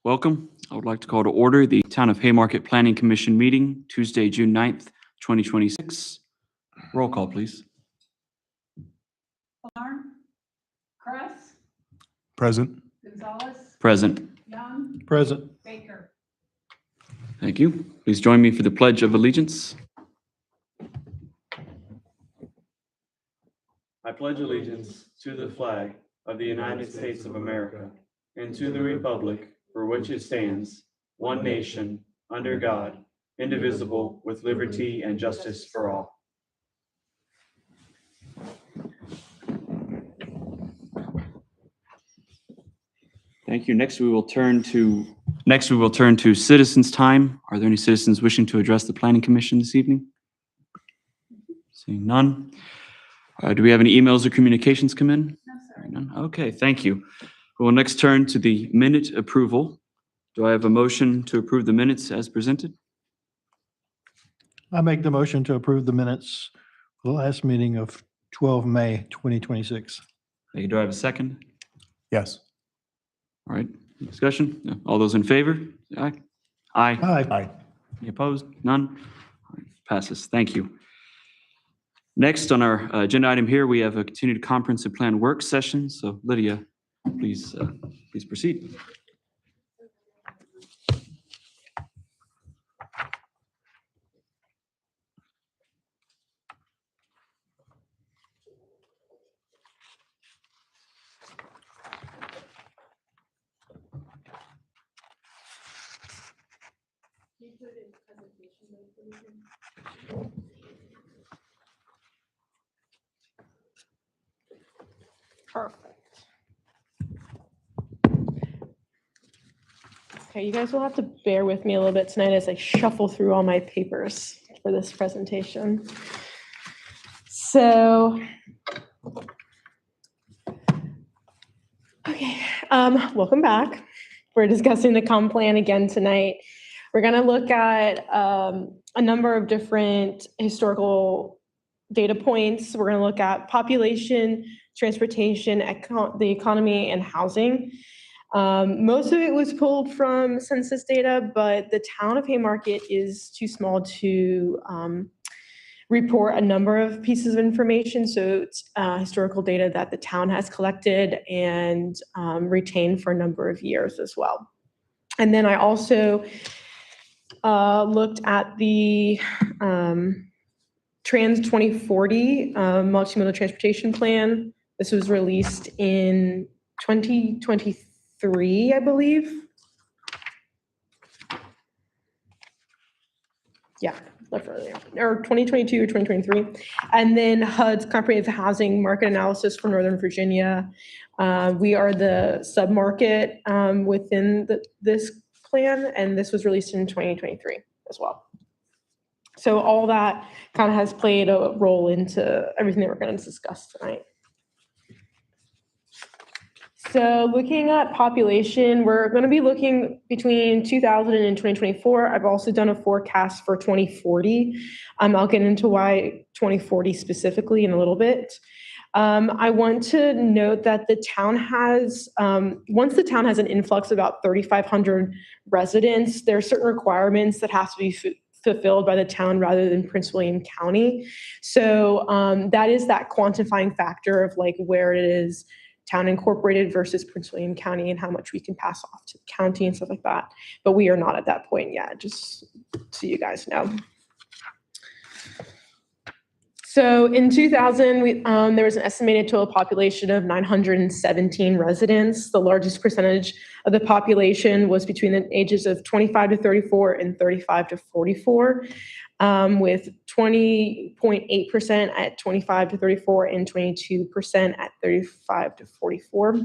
Welcome. I would like to call to order the Town of Haymarket Planning Commission meeting, Tuesday, June 9th, 2026. Roll call, please. Alarm, Kress, Present. Gonzalez, Present. Young, Present. Baker. Thank you. Please join me for the Pledge of Allegiance. I pledge allegiance to the flag of the United States of America and to the republic for which it stands, one nation, under God, indivisible, with liberty and justice for all. Thank you. Next, we will turn to citizens' time. Are there any citizens wishing to address the Planning Commission this evening? Seeing none. Do we have any emails or communications come in? No, sir. None. Okay, thank you. We will next turn to the minute approval. Do I have a motion to approve the minutes as presented? I make the motion to approve the minutes for the last meeting of 12 May 2026. Thank you. Do I have a second? Yes. All right, discussion? No. All those in favor? Aye. Aye. Aye. Any opposed? None? All right, passes. Thank you. Next on our agenda item here, we have a continued comprehensive plan work session. So Lydia, please proceed. Perfect. Okay, you guys will have to bear with me a little bit tonight as I shuffle through all my papers for this presentation. So, okay, welcome back. We're discussing the comp plan again tonight. We're going to look at a number of different historical data points. We're going to look at population, transportation, the economy, and housing. Most of it was pulled from census data, but the town of Haymarket is too small to report a number of pieces of information. So it's historical data that the town has collected and retained for a number of years as well. And then I also looked at the Trans 2040 multimodal transportation plan. This was released in 2023, I believe. Yeah, or 2022 or 2023. And then HUD's comprehensive housing market analysis for Northern Virginia. We are the submarket within this plan, and this was released in 2023 as well. So all that kind of has played a role into everything that we're going to discuss tonight. So looking at population, we're going to be looking between 2000 and 2024. I've also done a forecast for 2040. I'll get into why 2040 specifically in a little bit. I want to note that the town has, once the town has an influx of about 3,500 residents, there are certain requirements that have to be fulfilled by the town rather than Prince William County. So that is that quantifying factor of like where it is town incorporated versus Prince William County and how much we can pass off to the county and stuff like that. But we are not at that point yet, just so you guys know. So in 2000, there was an estimated total population of 917 residents. The largest percentage of the population was between the ages of 25 to 34 and 35 to 44, with 20.8% at 25 to 34 and 22% at 35 to 44.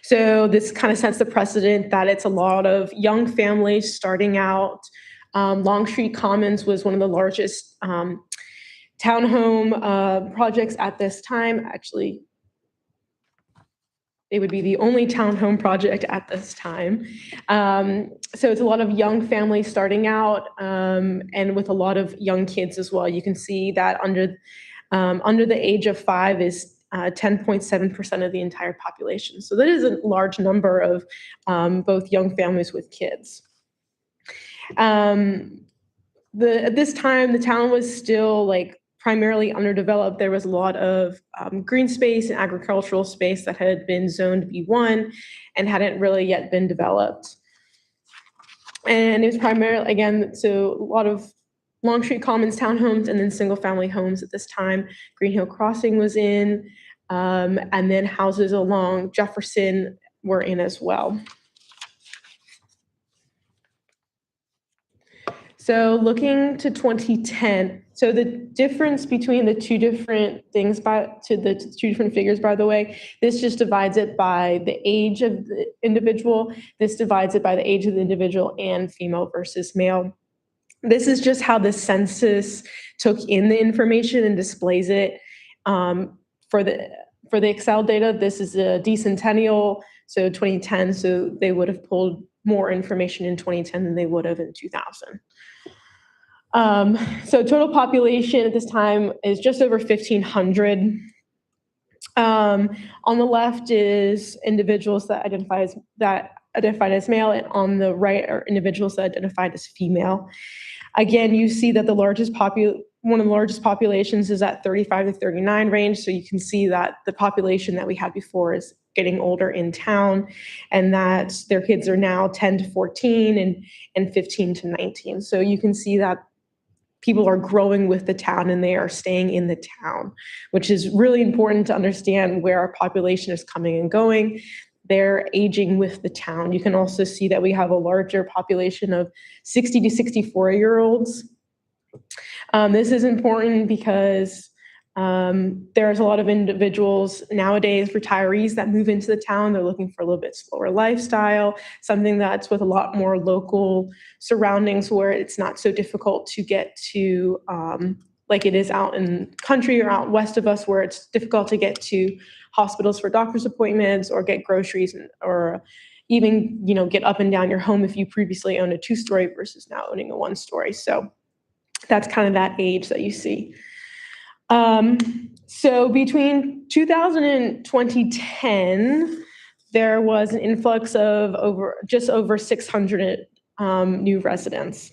So this kind of sets the precedent that it's a lot of young families starting out. Longstreet Commons was one of the largest townhome projects at this time. Actually, it would be the only townhome project at this time. So it's a lot of young families starting out and with a lot of young kids as well. You can see that under the age of 5 is 10.7% of the entire population. So that is a large number of both young families with kids. At this time, the town was still like primarily underdeveloped. There was a lot of green space and agricultural space that had been zoned B1 and hadn't really yet been developed. And it was primarily, again, so a lot of Long Street Commons townhomes and then single-family homes at this time. Green Hill Crossing was in, and then houses along Jefferson were in as well. So looking to 2010, so the difference between the two different things the two different figures, by the way, this just divides it by the age of the individual. This divides it by the age of the individual and female versus male. This is just how the census took in the information and displays it. For the Excel data, this is a decennial, so 2010, so they would have pulled more information in 2010 than they would have in 2000. So total population at this time is just over 1,500. On the left is individuals that identified as male, and on the right are individuals that identified as female. Again, you see that one of the largest populations is at 35 to 39 range. So you can see that the population that we had before is getting older in town, and that their kids are now 10 to 14 and 15 to 19. So you can see that people are growing with the town and they are staying in the town, which is really important to understand where our population is coming and going. They're aging with the town. You can also see that we have a larger population of 60 to 64-year-olds. This is important because there's a lot of individuals nowadays, retirees, that move into the town. They're looking for a little bit slower lifestyle, something that's with a lot more local surroundings where it's not so difficult to get to, like it is out in country or out west of us, where it's difficult to get to hospitals for doctor's appointments or get groceries, or even, get up and down your home if you previously owned a 2-story versus now owning a 1-story. So that's kind of that age that you see. So between 2000 and 2010, there was an influx of just over 600 new residents.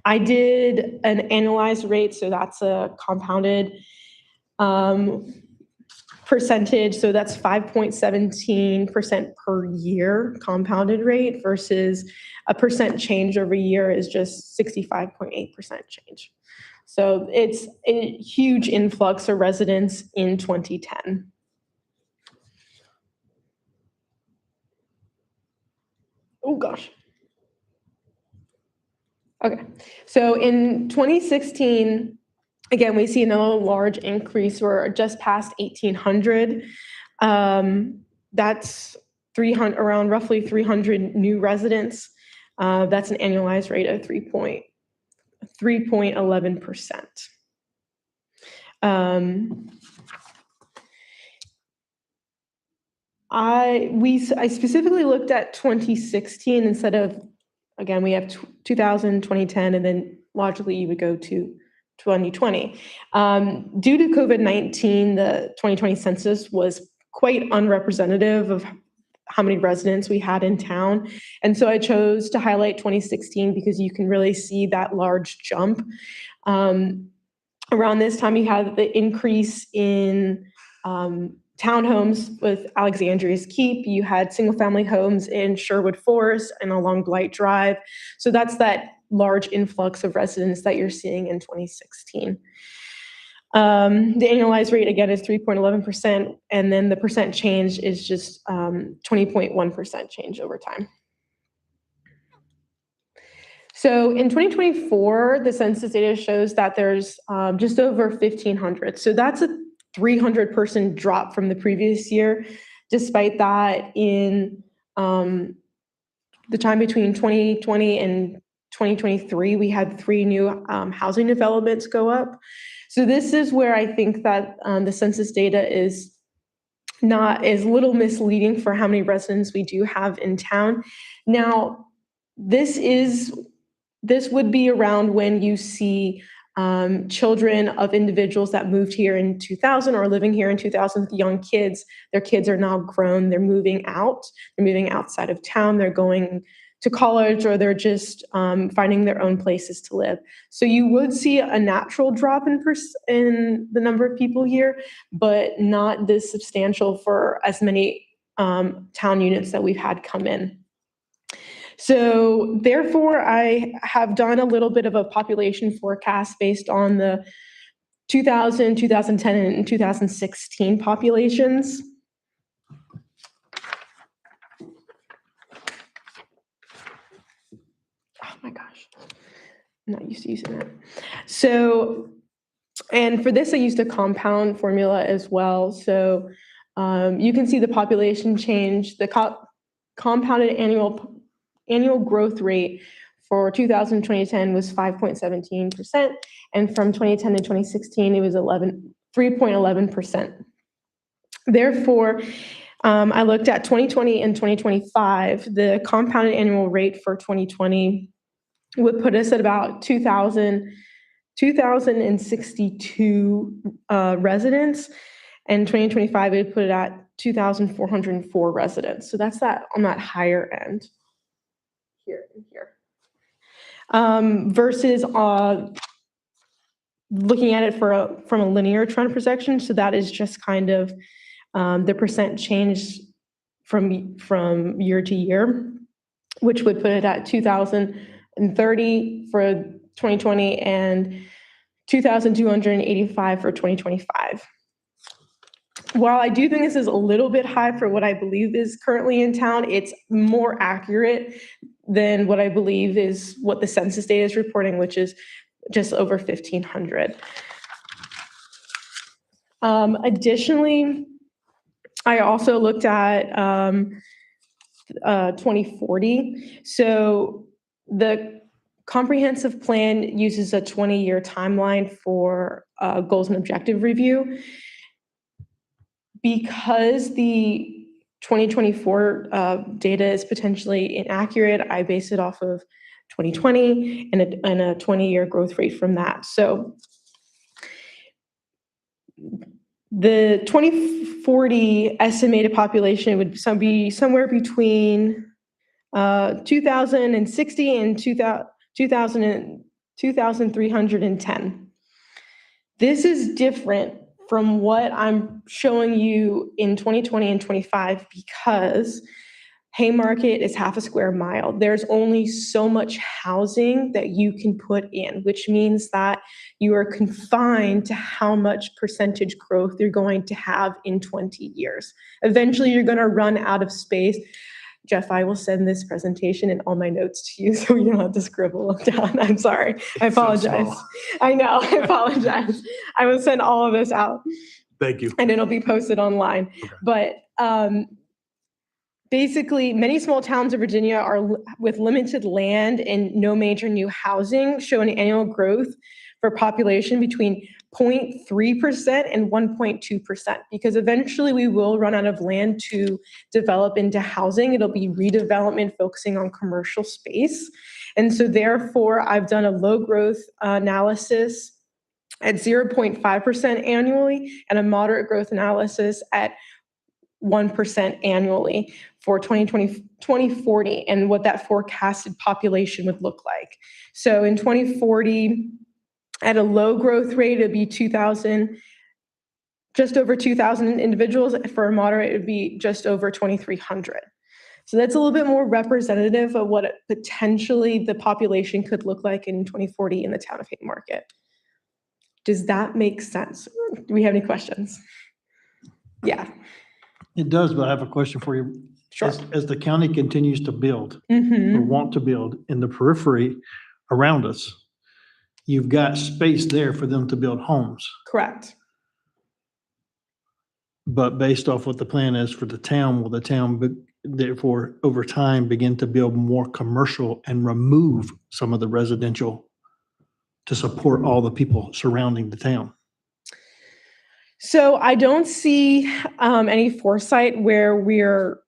I did an annualized rate, so that's a compounded percentage. So that's 5.17% per year compounded rate versus a percent change over year is just 65.8% change. So it's a huge influx of residents in 2010. Oh gosh. Okay, so in 2016, again, we see another large increase. We're just past 1,800. That's around roughly 300 new residents. That's an annualized rate of 3.11%. I specifically looked at 2016 instead of, again, we have 2000, 2010, and then logically you would go to 2020. Due to COVID-19, the 2020 census was quite unrepresentative of how many residents we had in town. And so I chose to highlight 2016 because you can really see that large jump. Around this time, you had the increase in townhomes with Alexandria's Keep. You had single-family homes in Sherwood Forest and along Blight Drive. So that's that large influx of residents that you're seeing in 2016. The annualized rate, again, is 3.11%, and then the percent change is just 20.1% change over time. So in 2024, the census data shows that there's just over 1,500. So that's a 300-person drop from the previous year. Despite that, in the time between 2020 and 2023, we had 3 new housing developments go up. So this is where I think that the census data is a little misleading for how many residents we do have in town. Now, this would be around when you see children of individuals that moved here in 2000 or living here in 2000 with young kids. Their kids are now grown. They're moving out. They're moving outside of town. They're going to college, or they're just finding their own places to live. So you would see a natural drop in the number of people here, but not this substantial for as many town units that we've had come in. So therefore, I have done a little bit of a population forecast based on the 2000, 2010, and 2016 populations. Oh my gosh, I'm not used to using that. So, and for this, I used a compound formula as well. So you can see the population change, the compounded annual growth rate for 2000 to 2010 was 5.17%. And from 2010 to 2016, it was 3.11%. Therefore, I looked at 2020 and 2025. The compounded annual rate for 2020 would put us at about 2,062 residents, and 2025 it would put it at 2,404 residents. So that's that on that higher end here and here. Versus looking at it from a linear trend projection. So that is just kind of the percent change from year to year, which would put it at 2,030 for 2020 and 2,285 for 2025. While I do think this is a little bit high for what I believe is currently in town, it's more accurate than what I believe is what the census data is reporting, which is just over 1,500. Additionally, I also looked at 2040. So the comprehensive plan uses a 20-year timeline for goals and objective review. Because the 2024 data is potentially inaccurate, I base it off of 2020 and a 20-year growth rate from that. So the 2040 estimated population would be somewhere between 2,060 and 2,310. This is different from what I'm showing you in 2020 and 25 because Haymarket is half a square mile. There's only so much housing that you can put in, which means that you are confined to how much percentage growth you're going to have in 20 years. Eventually, you're going to run out of space. Jeff, I will send this presentation and all my notes to you so you don't have to scribble them down. I'm sorry. I apologize. I know. I apologize. I will send all of this out. Thank you. And it'll be posted online. Okay. But basically, many small towns of Virginia are with limited land and no major new housing show an annual growth for population between 0.3% and 1.2%, because eventually we will run out of land to develop into housing. It'll be redevelopment focusing on commercial space. And so therefore, I've done a low growth analysis at 0.5% annually and a moderate growth analysis at 1% annually for 2040 and what that forecasted population would look like. So in 2040, at a low growth rate, it'd be 2,000, just over 2,000 individuals. For a moderate, it would be just over 2,300. So that's a little bit more representative of what potentially the population could look like in 2040 in the town of Haymarket. Does that make sense? Do we have any questions? Yeah. It does, but I have a question for you. Sure. As the county continues to build Mm-hmm. or want to build in the periphery around us, you've got space there for them to build homes. Correct. But based off what the plan is for the town, will the town therefore over time begin to build more commercial and remove some of the residential to support all the people surrounding the town? So I don't see any foresight where we're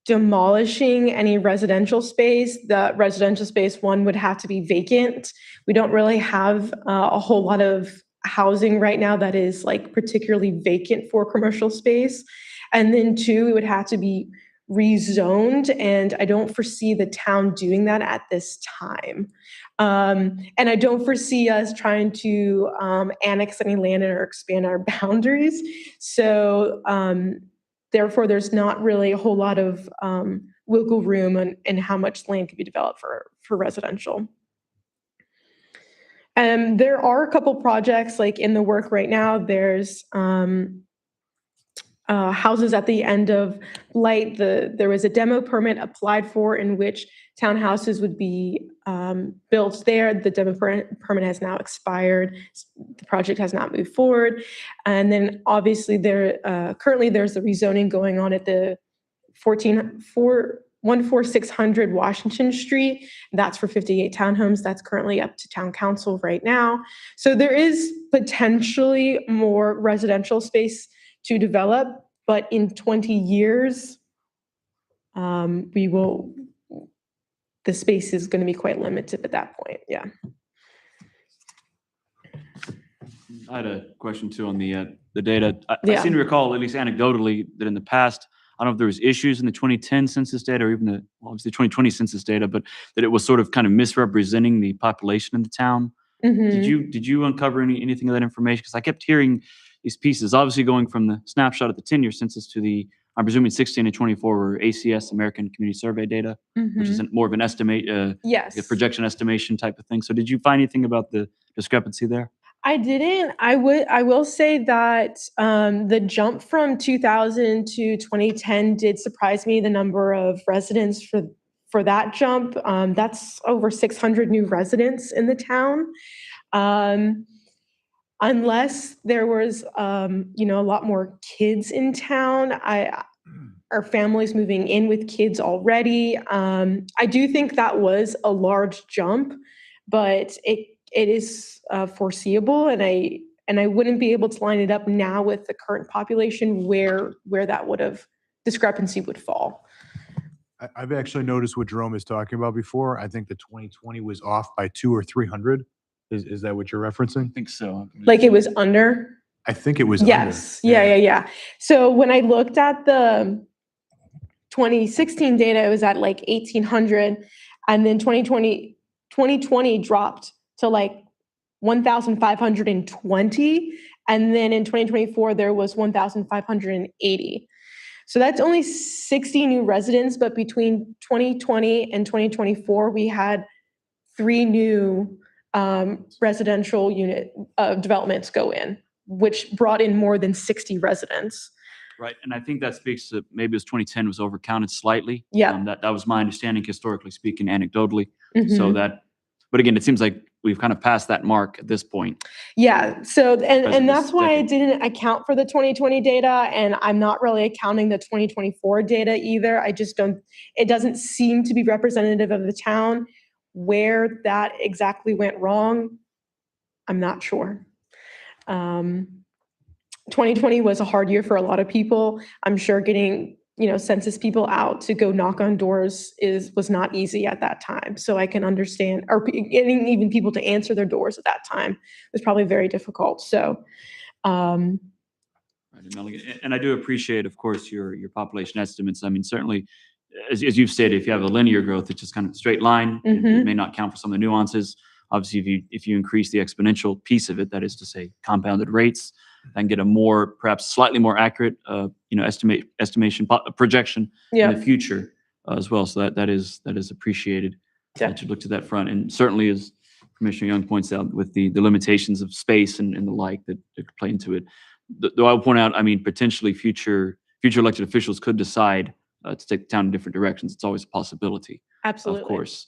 demolishing any residential space. The residential space, one, would have to be vacant. We don't really have a whole lot of housing right now that is like particularly vacant for commercial space. And then two, it would have to be rezoned, and I don't foresee the town doing that at this time. And I don't foresee us trying to annex any land or expand our boundaries. So therefore, there's not really a whole lot of wiggle room in how much land can be developed for residential. There are a couple projects like in the work right now. There's houses at the end of Light. There was a demo permit applied for in which townhouses would be built there. The demo permit has now expired. The project has not moved forward. And then obviously currently there's the rezoning going on at the 14600 Washington Street. That's for 58 townhomes. That's currently up to town council right now. So there is potentially more residential space to develop, but in 20 years, the space is going to be quite limited at that point. Yeah. I had a question too on the data. I Yeah. seem to recall, at least anecdotally, that in the past, I don't know if there was issues in the 2010 census data or even the obviously 2020 census data, but that it was sort of kind of misrepresenting the population in the town. Mhm. Did you uncover anything of that information? Because I kept hearing these pieces, obviously going from the snapshot of the 10-year census to the, I'm presuming 16 and 24 were ACS, American Community Survey data, which is Mhm. more of an estimate, Yes. a projection estimation type of thing. So did you find anything about the discrepancy there? I didn't. I will say that the jump from 2000 to 2010 did surprise me. The number of residents for that jump, that's over 600 new residents in the town. Unless there was, a lot more kids in town, our families moving in with kids already. I do think that was a large jump, but it is foreseeable, and I wouldn't be able to line it up now with the current population where that discrepancy would fall. I've actually noticed what Jerome is talking about before. I think the 2020 was off by 200 or 300. Is that what you're referencing? I think so. Like it was under? I think it was Yes. under. Yeah. So when I looked at the 2016 data, it was at like 1,800, and then 2020 dropped to like 1,520, and then in 2024 there was 1,580. So that's only 60 new residents, but between 2020 and 2024 we had 3 new residential unit developments go in, which brought in more than 60 residents. Right, and I think that speaks to maybe it was 2010 was overcounted slightly. Yeah. That was my understanding historically speaking, anecdotally. Mhm. So but again, it seems like we've kind of passed that mark at this point. Yeah, so and Because that's this why I decade. didn't account for the 2020 data, and I'm not really accounting the 2024 data either. I just don't, it doesn't seem to be representative of the town. Where that exactly went wrong, I'm not sure. 2020 was a hard year for a lot of people. I'm sure getting, census people out to go knock on doors was not easy at that time. So I can understand, or getting even people to answer their doors at that time was probably very difficult. So, Right, and Melanie, and I do appreciate, of course, your population estimates. I mean, certainly, as you've stated, if you have a linear growth, it's just kind of a straight line. It Mhm. may not count for some of the nuances. Obviously, if you increase the exponential piece of it, that is to say, compounded rates, and get a perhaps slightly more accurate, estimation projection in yeah, the future as well. So that is appreciated. Yeah. That you looked at that front, and certainly as Commissioner Young points out, with the limitations of space and the like that could play into it. Though I will point out, I mean, potentially future elected officials could decide to take the town in different directions. It's always a possibility, absolutely. of course.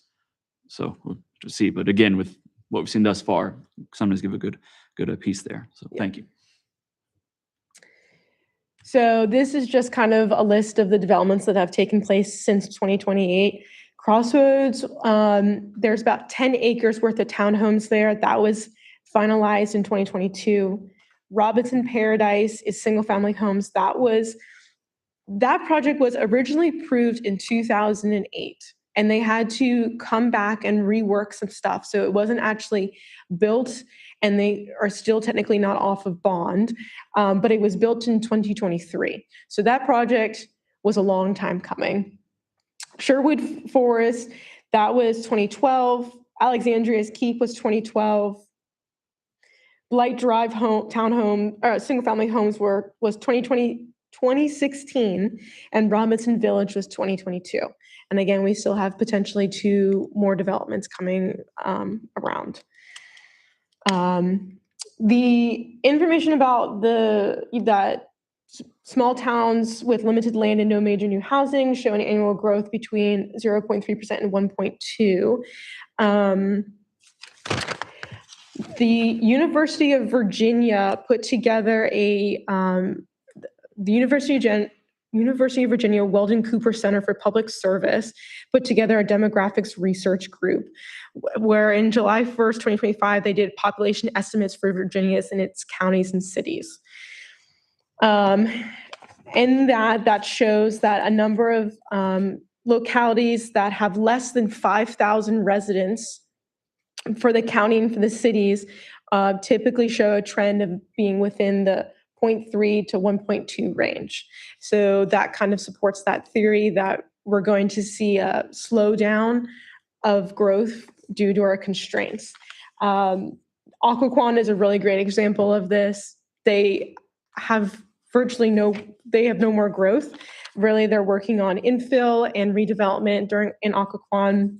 So we'll just see. But again, with what we've seen thus far, sometimes give a good piece there. So Yeah. thank you. So this is just kind of a list of the developments that have taken place since 2028. Crossroads, there's about 10 acres worth of townhomes there. That was finalized in 2022. Robinson Paradise is single-family homes. That was that project was originally approved in 2008, and they had to come back and rework some stuff. So it wasn't actually built, and they are still technically not off of bond, but it was built in 2023. So that project was a long time coming. Sherwood Forest, that was 2012. Alexandria's Keep was 2012. Light Drive townhome, single-family homes was 2016, and Robinson Village was 2022. And again, we still have potentially 2 more developments coming around. The information about that small towns with limited land and no major new housing show an annual growth between 0.3% and 1.2%. The University of Virginia put together the University of Virginia Weldon Cooper Center for Public Service put together a demographics research group where in July 1st, 2025, they did population estimates for Virginia and its counties and cities. And that shows that a number of localities that have less than 5,000 residents for the county and for the cities typically show a trend of being within the 0.3 to 1.2 range. So that kind of supports that theory that we're going to see a slowdown of growth due to our constraints. Occoquan is a really great example of this. They have no more growth. Really, they're working on infill and redevelopment in Occoquan.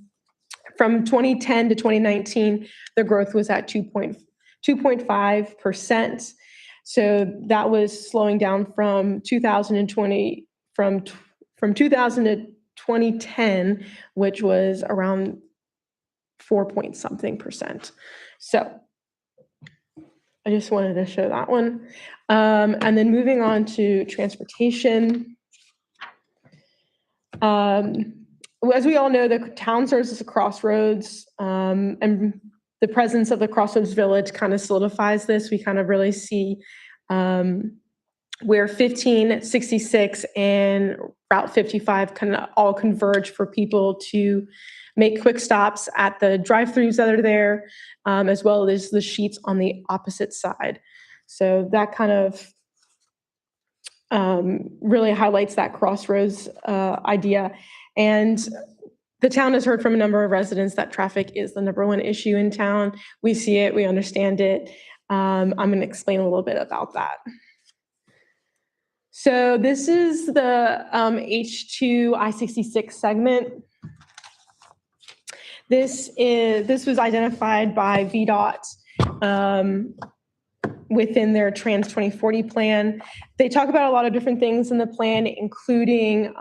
From 2010 to 2019, the growth was at 2.5%. So that was slowing down from 2000 to 2010, which was around 4-point-something%. So I just wanted to show that one. And then moving on to transportation. As we all know, the town serves as a crossroads, and the presence of the Crossroads Village kind of solidifies this. We kind of really see where 1566 and Route 55 kind of all converge for people to make quick stops at the drive-throughs that are there, as well as the sheets on the opposite side. So that kind of really highlights that crossroads idea. And the town has heard from a number of residents that traffic is the #1 issue in town. We see it, we understand it. I'm going to explain a little bit about that. So this is the H2 I-66 segment. This was identified by VDOT within their Trans 2040 plan. They talk about a lot of different things in the plan, including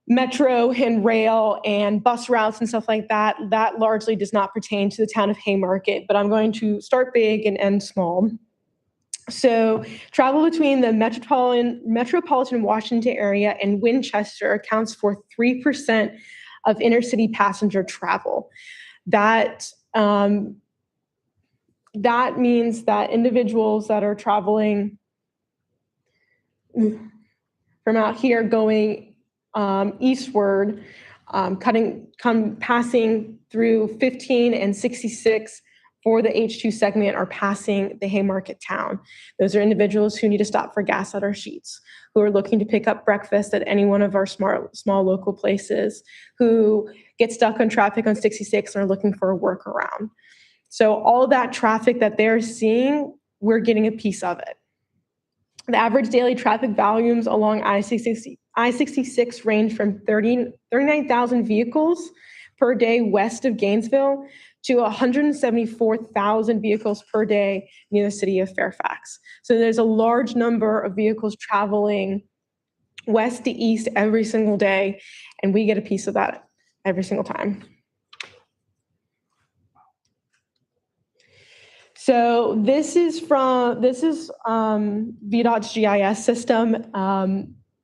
metro and rail and bus routes and stuff like that. That largely does not pertain to the town of Haymarket, but I'm going to start big and end small. So travel between the metropolitan Washington area and Winchester accounts for 3% of intercity passenger travel. That means that individuals that are traveling from out here going eastward, passing through 15 and 66 for the H2 segment are passing the Haymarket town. Those are individuals who need to stop for gas at our sheets, who are looking to pick up breakfast at any one of our small local places, who get stuck on traffic on 66 and are looking for a workaround. So all of that traffic that they're seeing, we're getting a piece of it. The average daily traffic volumes along I-66 range from 39,000 vehicles per day west of Gainesville to 174,000 vehicles per day near the city of Fairfax. So there's a large number of vehicles traveling west to east every single day, and we get a piece of that every single time. So this is VDOT's GIS system.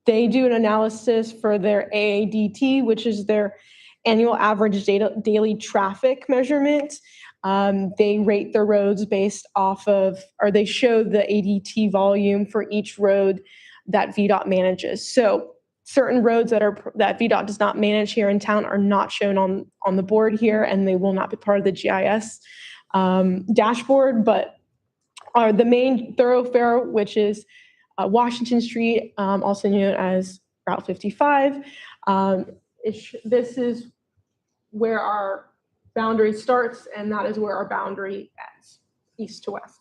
They do an analysis for their AADT, which is their annual average daily traffic measurement. They rate the roads based off of, or they show the ADT volume for each road that VDOT manages. So certain roads that VDOT does not manage here in town are not shown on the board here, and they will not be part of the GIS dashboard, but are the main thoroughfare, which is Washington Street, also known as Route 55. This is where our boundary starts, and that is where our boundary ends, east to west.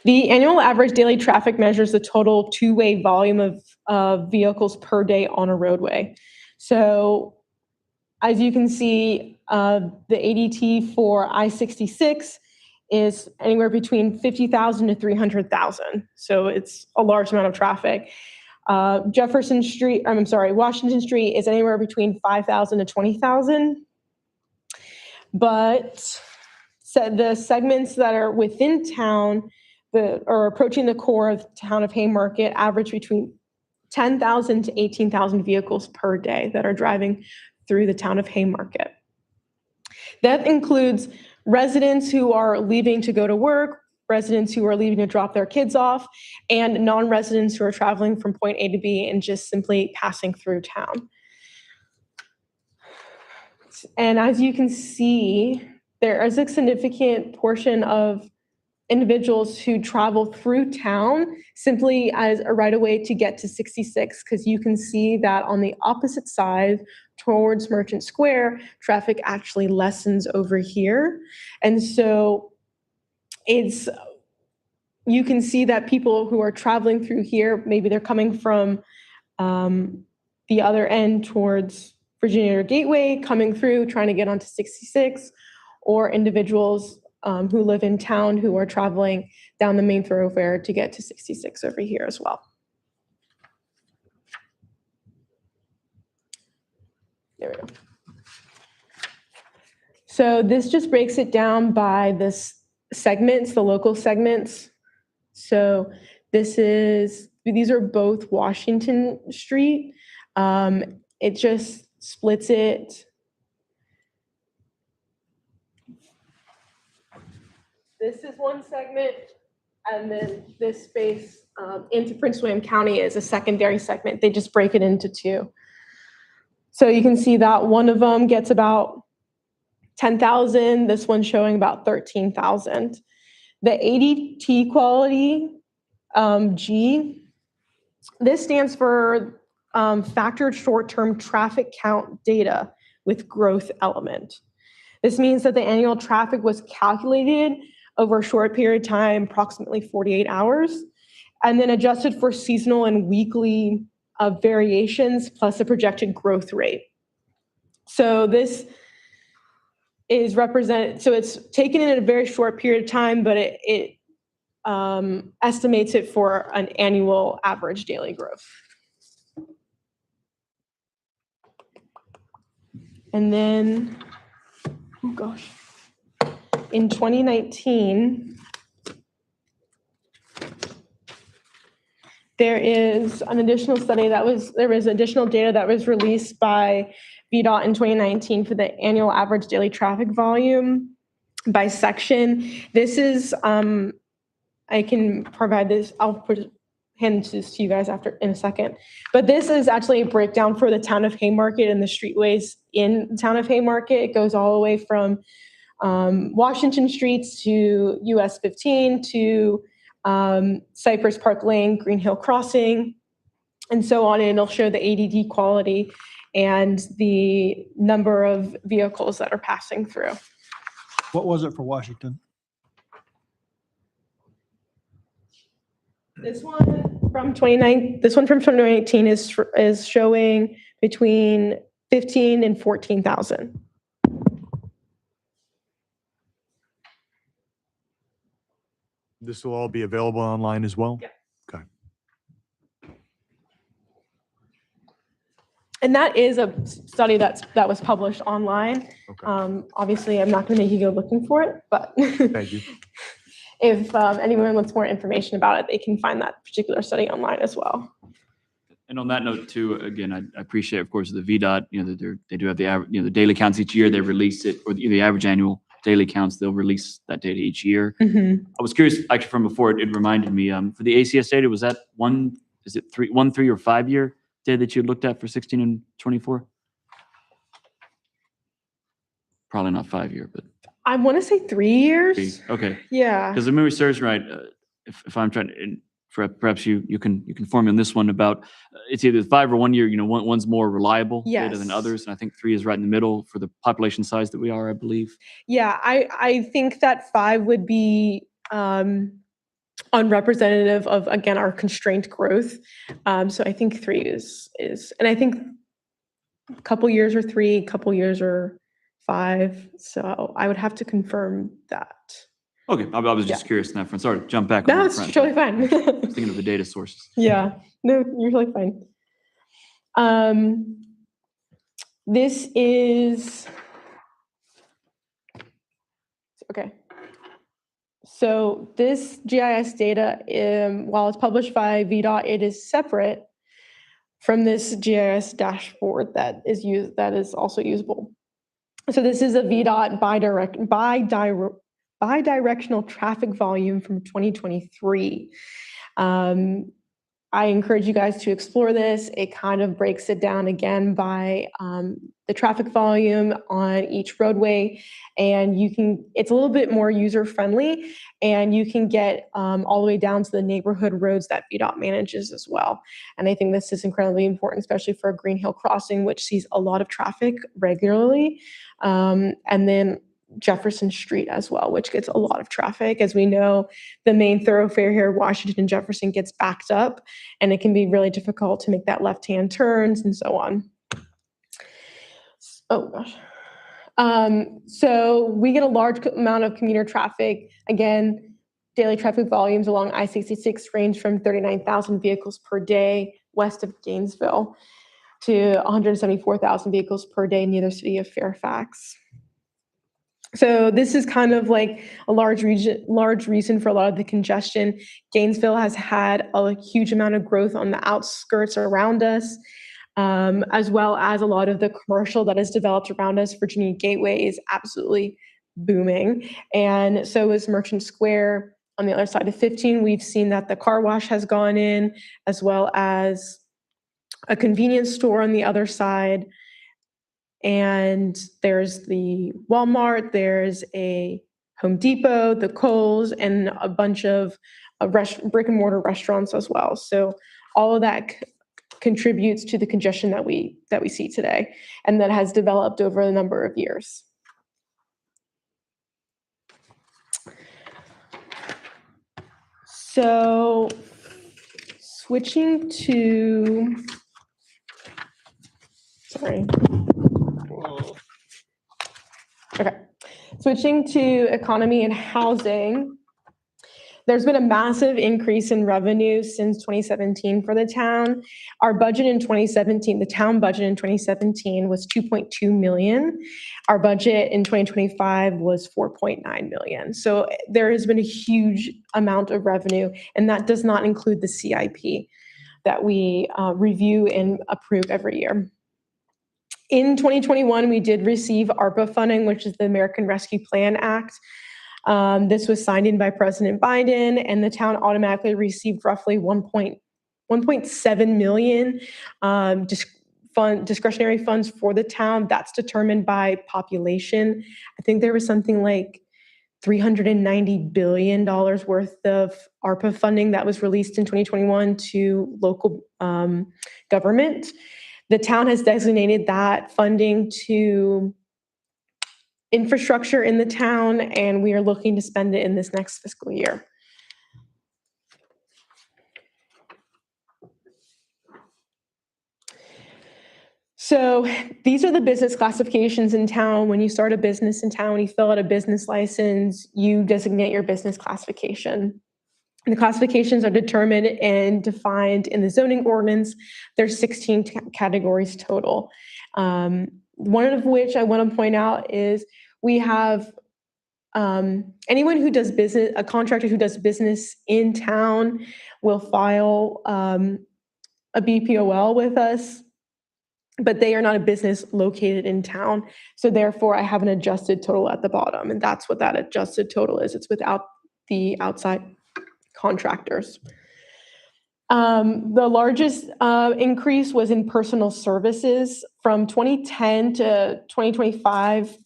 The annual average daily traffic measures the total two-way volume of vehicles per day on a roadway. So as you can see, the ADT for I-66 is anywhere between 50,000 to 300,000. So it's a large amount of traffic. Washington Street is anywhere between 5,000 to 20,000. But the segments that are within town or approaching the core of the town of Haymarket average between 10,000 to 18,000 vehicles per day that are driving through the town of Haymarket. That includes residents who are leaving to go to work, residents who are leaving to drop their kids off, and non-residents who are traveling from point A to B and just simply passing through town. And as you can see, there is a significant portion of individuals who travel through town simply as a right of way to get to 66, because you can see that on the opposite side towards Merchant Square, traffic actually lessens over here. And so you can see that people who are traveling through here, maybe they're coming from the other end towards Virginia Gateway, coming through, trying to get onto 66, or individuals who live in town who are traveling down the main thoroughfare to get to 66 over here as well. There we go. So this just breaks it down by the segments, the local segments. So these are both Washington Street. It just splits it. This is one segment, and then this space into Prince William County is a secondary segment. They just break it into two. So you can see that one of them gets about 10,000. This one's showing about 13,000. The ADT quality, G, this stands for factored short-term traffic count data with growth element. This means that the annual traffic was calculated over a short period of time, approximately 48 hours, and then adjusted for seasonal and weekly variations plus a projected growth rate. So this is so it's taken in a very short period of time, but it estimates it for an annual average daily growth. And then, oh gosh. In 2019, there was additional data that was released by VDOT in 2019 for the annual average daily traffic volume by section. This is, I can provide this, hand this to you guys in a second. But this is actually a breakdown for the town of Haymarket and the streetways in the town of Haymarket. It goes all the way from Washington Streets to US 15 to Cypress Park Lane, Green Hill Crossing, and so on. And it'll show the ADT quality and the number of vehicles that are passing through. What was it for Washington? This one from 2019 is showing between 15 and 14,000. This will all be available online as well? Yeah. Okay. And that is a study that was published online. Okay. Obviously, I'm not going to make you go looking for it, but Thank you. if anyone wants more information about it, they can find that particular study online as well. And on that note too, again, I appreciate, of course, the VDOT, that they do have the average, the daily counts each year. They release it, or the average annual daily counts, they'll release that data each year. Mhm. I was curious, actually, from before, it reminded me, for the ACS data, was that is it 3 or 5 year data that you looked at for 16 and 24? Probably not 5 year, but I want to say 3 years. okay. Yeah. Because the memory serves right, if I'm trying to, and perhaps you can inform me on this one about, it's either 5 or 1 year, one's more reliable data than Yes. others, and I think 3 is right in the middle for the population size that we are, I believe. Yeah, I think that 5 would be unrepresentative of, again, our constrained growth. So I think 3 is, and I think a couple years are 3, couple years are 5. So I would have to confirm that. Okay, I was just curious in that front. Sorry to jump back on No, that it's front. totally but I was fine. thinking of the data sources. Yeah, no, you're totally fine. This is, okay. So this GIS data, while it's published by VDOT, it is separate from this GIS dashboard that is also usable. So this is a VDOT bidirectional traffic volume from 2023. I encourage you guys to explore this. It kind of breaks it down again by the traffic volume on each roadway, and it's a little bit more user friendly, and you can get all the way down to the neighborhood roads that VDOT manages as well. And I think this is incredibly important, especially for Green Hill Crossing, which sees a lot of traffic regularly. And then Jefferson Street as well, which gets a lot of traffic. As we know, the main thoroughfare here, Washington and Jefferson, gets backed up, and it can be really difficult to make that left-hand turns and so on. Oh gosh. So we get a large amount of commuter traffic. Again, daily traffic volumes along I-66 range from 39,000 vehicles per day west of Gainesville to 174,000 vehicles per day near the city of Fairfax. So this is kind of like a large reason for a lot of the congestion. Gainesville has had a huge amount of growth on the outskirts around us, as well as a lot of the commercial that is developed around us. Virginia Gateway is absolutely booming, and so is Merchant Square. On the other side of 15, we've seen that the car wash has gone in, as well as a convenience store on the other side. And there's the Walmart, there's a Home Depot, the Kohl's, and a bunch of brick and mortar restaurants as well. So all of that contributes to the congestion that we see today, and that has developed over a number of years. So switching to, Okay, switching to economy and housing. There's been a massive increase in revenue since 2017 for the town. Our budget in 2017, the town budget in 2017 was 2.2 million. Our budget in 2025 was 4.9 million. So there has been a huge amount of revenue, and that does not include the CIP that we review and approve every year. In 2021, we did receive ARPA funding, which is the American Rescue Plan Act. This was signed in by President Biden, and the town automatically received roughly 1.7 million discretionary funds for the town. That's determined by population. I think there was something like $390 billion worth of ARPA funding that was released in 2021 to local government. The town has designated that funding to infrastructure in the town, and we are looking to spend it in this next fiscal year. So these are the business classifications in town. When you start a business in town, you fill out a business license, you designate your business classification. The classifications are determined and defined in the zoning ordinance. There's 16 categories total. One of which I want to point out is we have anyone who does business, a contractor who does business in town will file a BPOL with us. but they are not a business located in town. So therefore, I have an adjusted total at the bottom, and that's what that adjusted total is. It's without the outside contractors. The largest increase was in personal services. From 2010 to 2025,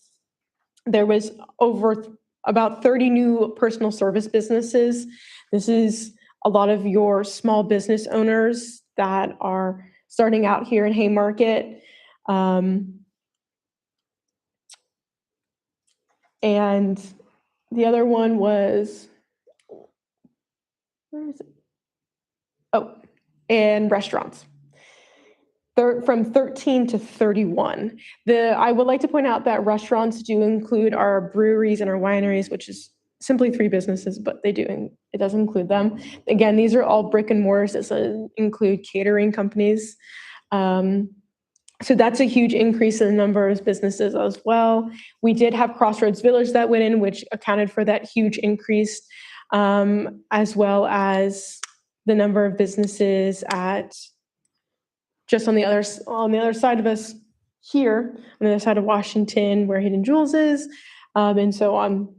there was over about 30 new personal service businesses. This is a lot of your small business owners that are starting out here in Haymarket. And the other one was, where is it? Oh, and restaurants. From 13 to 31. I would like to point out that restaurants do include our breweries and our wineries, which is simply 3 businesses, but it does include them. Again, these are all brick and mortars. This include catering companies. So that's a huge increase in the number of businesses as well. We did have Crossroads Village that went in, which accounted for that huge increase, as well as the number of businesses at just on the other side of us here, on the other side of Washington, where Hidden Jewels is, and so on.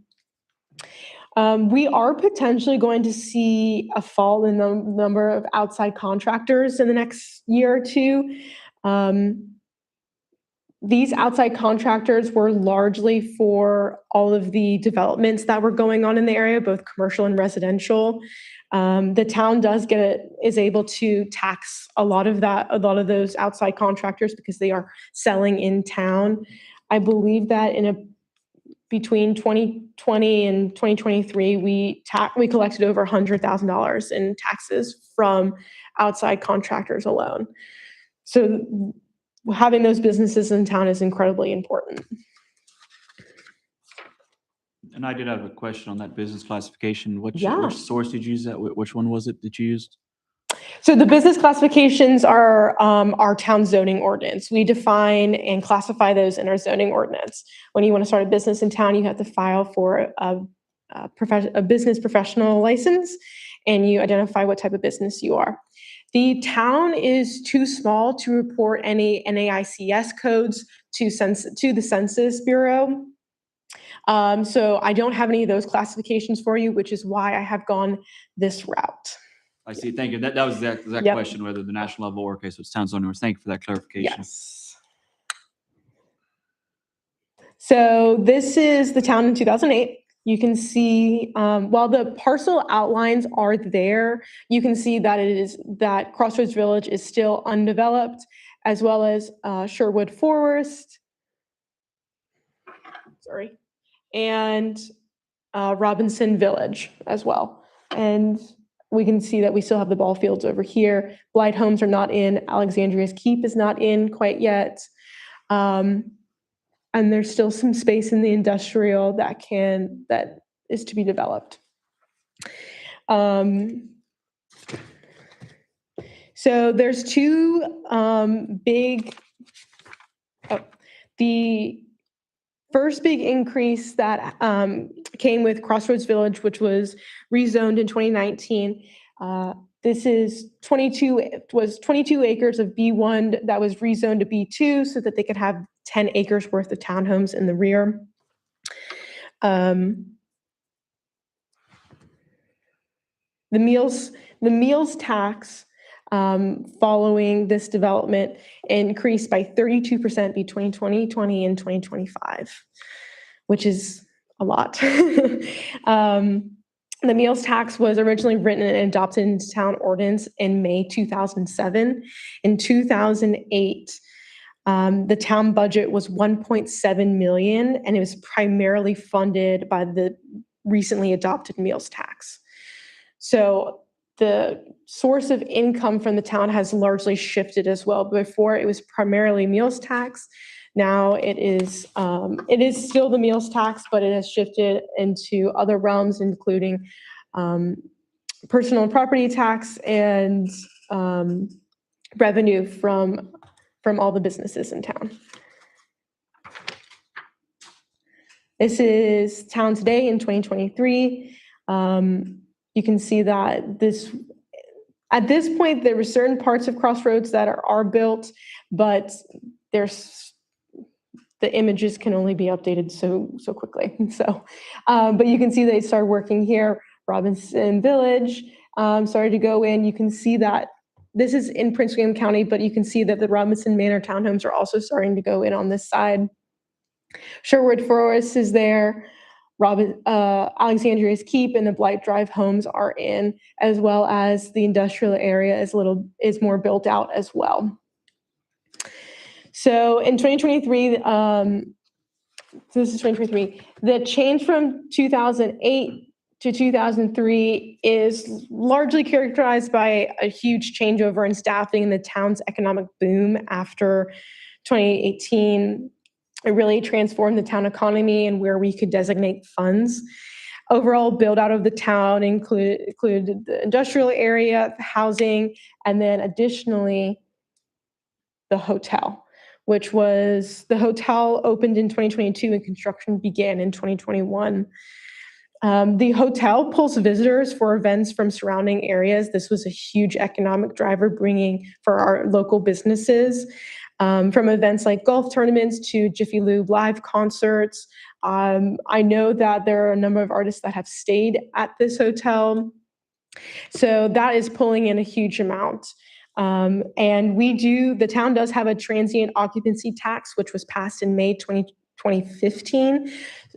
We are potentially going to see a fall in the number of outside contractors in the next year or two. These outside contractors were largely for all of the developments that were going on in the area, both commercial and residential. The town is able to tax a lot of those outside contractors because they are selling in town. I believe that between 2020 and 2023, we collected over $100,000 in taxes from outside contractors alone. So having those businesses in town is incredibly important. And I did have a question on that business classification. Yeah. Which source did you use that? Which one was it that you used? So the business classifications are our town zoning ordinance. We define and classify those in our zoning ordinance. When you want to start a business in town, you have to file for a business professional license, and you identify what type of business you are. The town is too small to report any NAICS codes to the Census Bureau. So I don't have any of those classifications for you, which is why I have gone this route. I see. Thank you. That was the exact Yep. question, whether the national level or, okay, so it's town zoning ordinance. Thank you for that clarification. Yes. So this is the town in 2008. You can see, while the parcel outlines are there, you can see that Crossroads Village is still undeveloped, as well as Sherwood Forest. Sorry. And Robinson Village as well. And we can see that we still have the ball fields over here. Blight Homes are not in. Alexandria's Keep is not in quite yet. And there's still some space in the industrial that is to be developed. So there's two the first big increase that came with Crossroads Village, which was rezoned in 2019. This is 22 acres of B1 that was rezoned to B2 so that they could have 10 acres worth of townhomes in the rear. The meals tax following this development increased by 32% between 2020 and 2025, which is a lot. The meals tax was originally written and adopted into town ordinance in May 2007. In 2008, the town budget was $1.7 million, and it was primarily funded by the recently adopted meals tax. So the source of income from the town has largely shifted as well. Before, it was primarily meals tax. Now it is still the meals tax, but it has shifted into other realms, including personal and property tax and revenue from all the businesses in town. This is town today in 2023. You can see that At this point, there were certain parts of Crossroads that are built, but there's the images can only be updated so quickly. So, but you can see they started working here. Robinson Village started to go in. You can see that this is in Prince William County, but you can see that the Robinson Manor townhomes are also starting to go in on this side. Sherwood Forest is there. Alexandria's Keep and the Blight Drive homes are in, as well as the industrial area is more built out as well. So in 2023, this is 2023, the change from 2008 to 2003 is largely characterized by a huge changeover in staffing and the town's economic boom after 2018. It really transformed the town economy and where we could designate funds. Overall build out of the town included the industrial area, the housing, and then additionally the hotel, which was the hotel opened in 2022 and construction began in 2021. The hotel pulls visitors for events from surrounding areas. This was a huge economic driver bringing for our local businesses. From events like golf tournaments to Jiffy Lube live concerts. I know that there are a number of artists that have stayed at this hotel. So that is pulling in a huge amount. And the town does have a transient occupancy tax, which was passed in May 2015,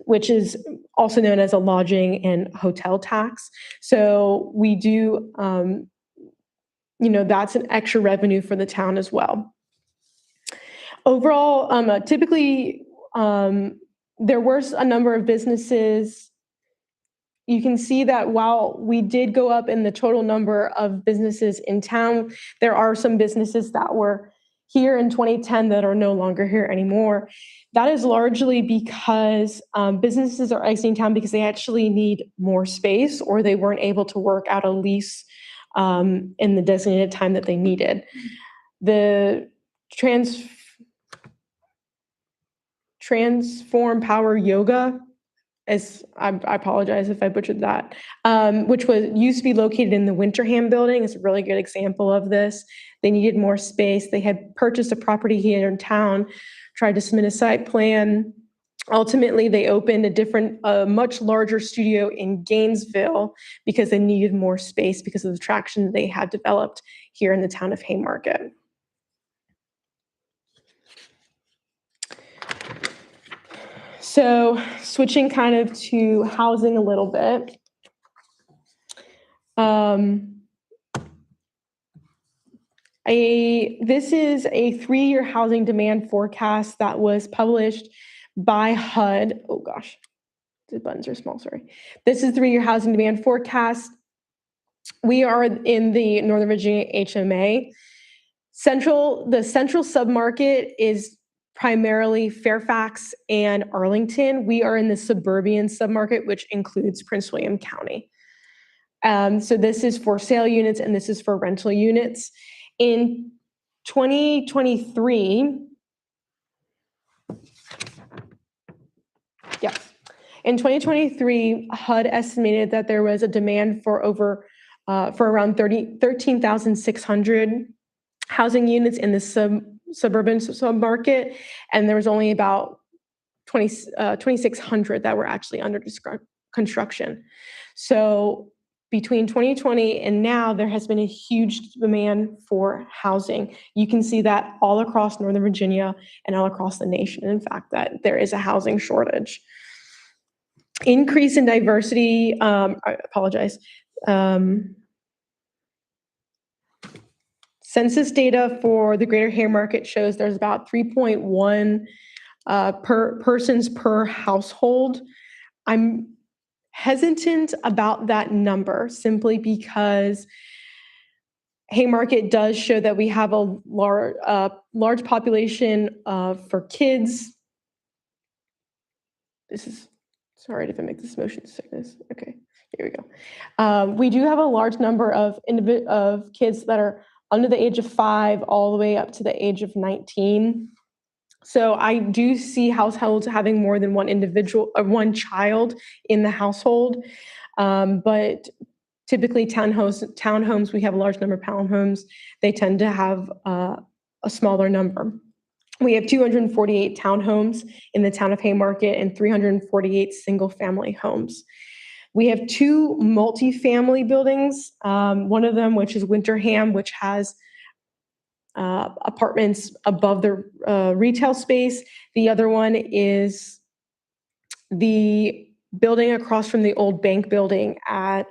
which is also known as a lodging and hotel tax. So we do, that's an extra revenue for the town as well. Overall, typically, there were a number of businesses. You can see that while we did go up in the total number of businesses in town, there are some businesses that were here in 2010 that are no longer here anymore. That is largely because businesses are exiting town because they actually need more space or they weren't able to work out a lease in the designated time that they needed. The Transform Power Yoga, as I apologize if I butchered that, which used to be located in the Winterham building. It's a really good example of this. They needed more space. They had purchased a property here in town, tried to submit a site plan. Ultimately, they opened a much larger studio in Gainesville because they needed more space because of the traction they had developed here in the town of Haymarket. So switching kind of to housing a little bit. This is a 3-year housing demand forecast that was published by HUD. Oh gosh, the buttons are small, sorry. This is 3-year housing demand forecast. We are in the Northern Virginia HMA. The central submarket is primarily Fairfax and Arlington. We are in the suburban submarket, which includes Prince William County. So this is for sale units and this is for rental units. In 2023, HUD estimated that there was a demand for around 13,600 housing units in the suburban submarket, and there was only about 2,600 that were actually under construction. So between 2020 and now, there has been a huge demand for housing. You can see that all across Northern Virginia and all across the nation, in fact, that there is a housing shortage. Increase in diversity, I apologize. Census data for the greater Haymarket shows there's about 3.1 persons per household. I'm hesitant about that number simply because Haymarket does show that we have a large population for kids. Sorry if I make this motion sickness. Okay, here we go. We do have a large number of kids that are under the age of 5 all the way up to the age of 19. So I do see households having more than one child in the household. But typically townhomes, we have a large number of townhomes. They tend to have a smaller number. We have 248 townhomes in the town of Haymarket and 348 single-family homes. We have 2 multifamily buildings, one of them, which is Winterham, which has apartments above the retail space. The other one is the building across from the old bank building at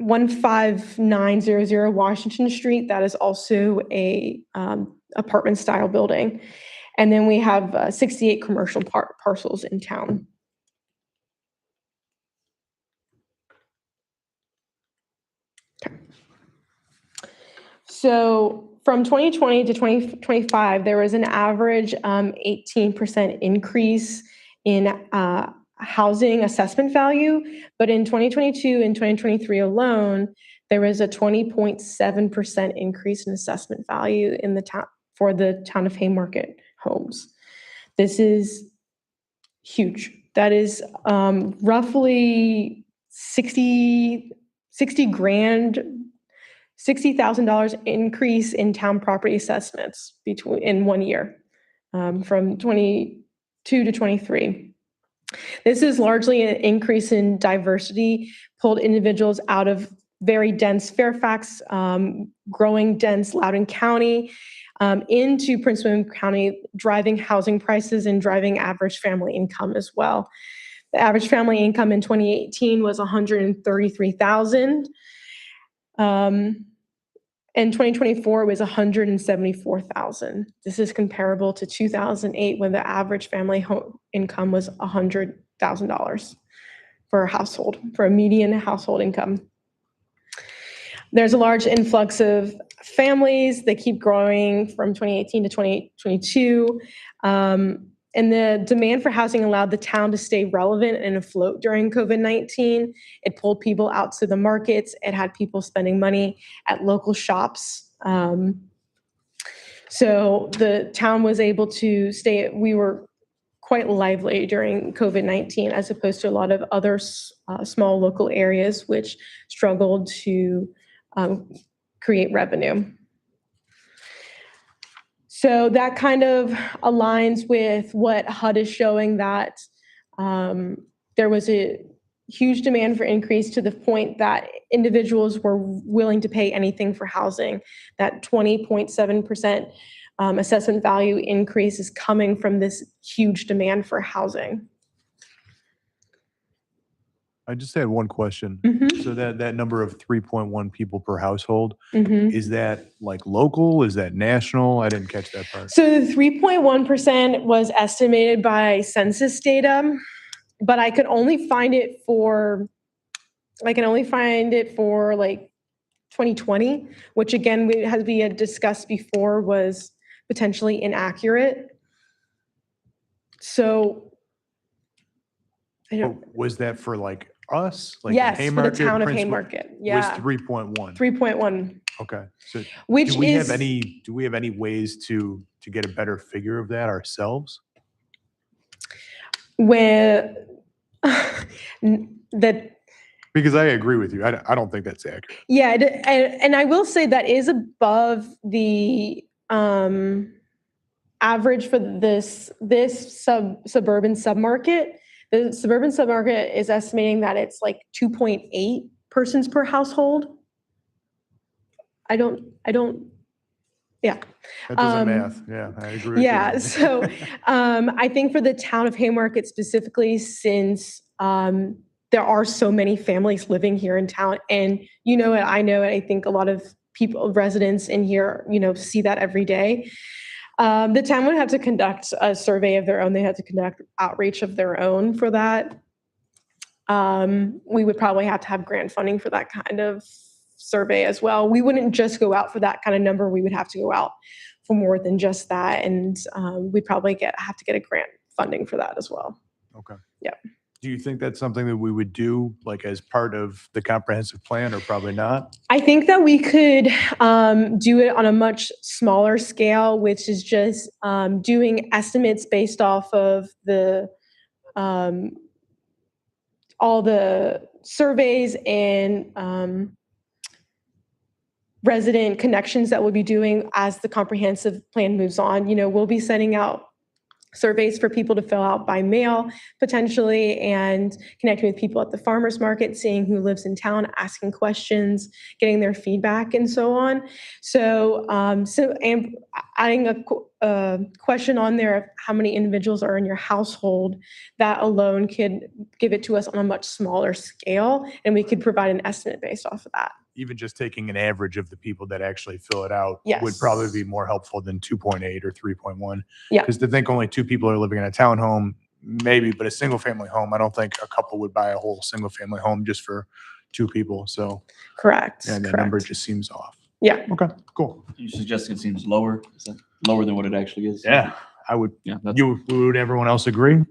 15900 Washington Street. That is also a apartment style building. And then we have 68 commercial parcels in town. So from 2020 to 2025, there was an average 18% increase in housing assessment value. But in 2022 and 2023 alone, there was a 20.7% increase in assessment value in the town for the town of Haymarket homes. This is huge. That is roughly $60,000 increase in town property assessments in 1 year, from 22 to 23. This is largely an increase in diversity, pulled individuals out of very dense Fairfax, growing dense Loudoun County, into Prince William County, driving housing prices and driving average family income as well. The average family income in 2018 was $133,000. And 2024 was $174,000. This is comparable to 2008 when the average family home income was $100,000 for a household, for a median household income. There's a large influx of families that keep growing from 2018 to 2022. And the demand for housing allowed the town to stay relevant and afloat during COVID-19. It pulled people out to the markets. It had people spending money at local shops. So the town was able to stay, we were quite lively during COVID-19 as opposed to a lot of other small local areas which struggled to create revenue. So that kind of aligns with what HUD is showing, that there was a huge demand for increase to the point that individuals were willing to pay anything for housing. That 20.7% assessment value increase is coming from this huge demand for housing. I just had one question. Mhm. So that number of 3.1 people per household, Mhm. is that like local? Is that national? I didn't catch that part. So the 3.1% was estimated by census data, but I could only find it for like 2020, which again, as we had discussed before, was potentially inaccurate. So I don't, Was that for like us? Like yes, for the Haymarket, town of Prince Wi- Haymarket. Was Yeah, 3.1. 3.1, Okay. So which do we is have any ways to get a better figure of that ourselves? where that. Because I agree with you. I don't think that's accurate. Yeah, and I will say that is above the average for this suburban submarket. The suburban submarket is estimating that it's like 2.8 persons per household. I don't. Yeah. That doesn't math. Yeah, I agree with Yeah. you. So I think for the town of Haymarket specifically, since there are so many families living here in town, and you know it, I know it, I think a lot of people, residents in here, see that every day. The town would have to conduct a survey of their own. They have to conduct outreach of their own for that. We would probably have to have grant funding for that kind of survey as well. We wouldn't just go out for that kind of number. We would have to go out for more than just that. And we'd probably have to get a grant funding for that as well. Okay. Yeah. Do you think that's something that we would do like as part of the comprehensive plan, or probably not? I think that we could do it on a much smaller scale, which is just doing estimates based off of the all the surveys and resident connections that we'll be doing as the comprehensive plan moves on. We'll be sending out surveys for people to fill out by mail potentially, and connecting with people at the farmers market, seeing who lives in town, asking questions, getting their feedback, and so on. So, and adding a question on there of how many individuals are in your household, that alone could give it to us on a much smaller scale, and we could provide an estimate based off of that. Even just taking an average of the people that actually fill it out Yes. would probably be more helpful than 2.8 or 3.1. Yeah. Because to think only 2 people are living in a townhome, maybe, but a single family home, I don't think a couple would buy a whole single family home just for 2 people. So Correct. yeah, that correct. number just seems off. Yeah. Okay, cool. You suggesting it seems lower? Is that lower than what it actually is? Yeah, I would. Yeah. That's, Would everyone else agree?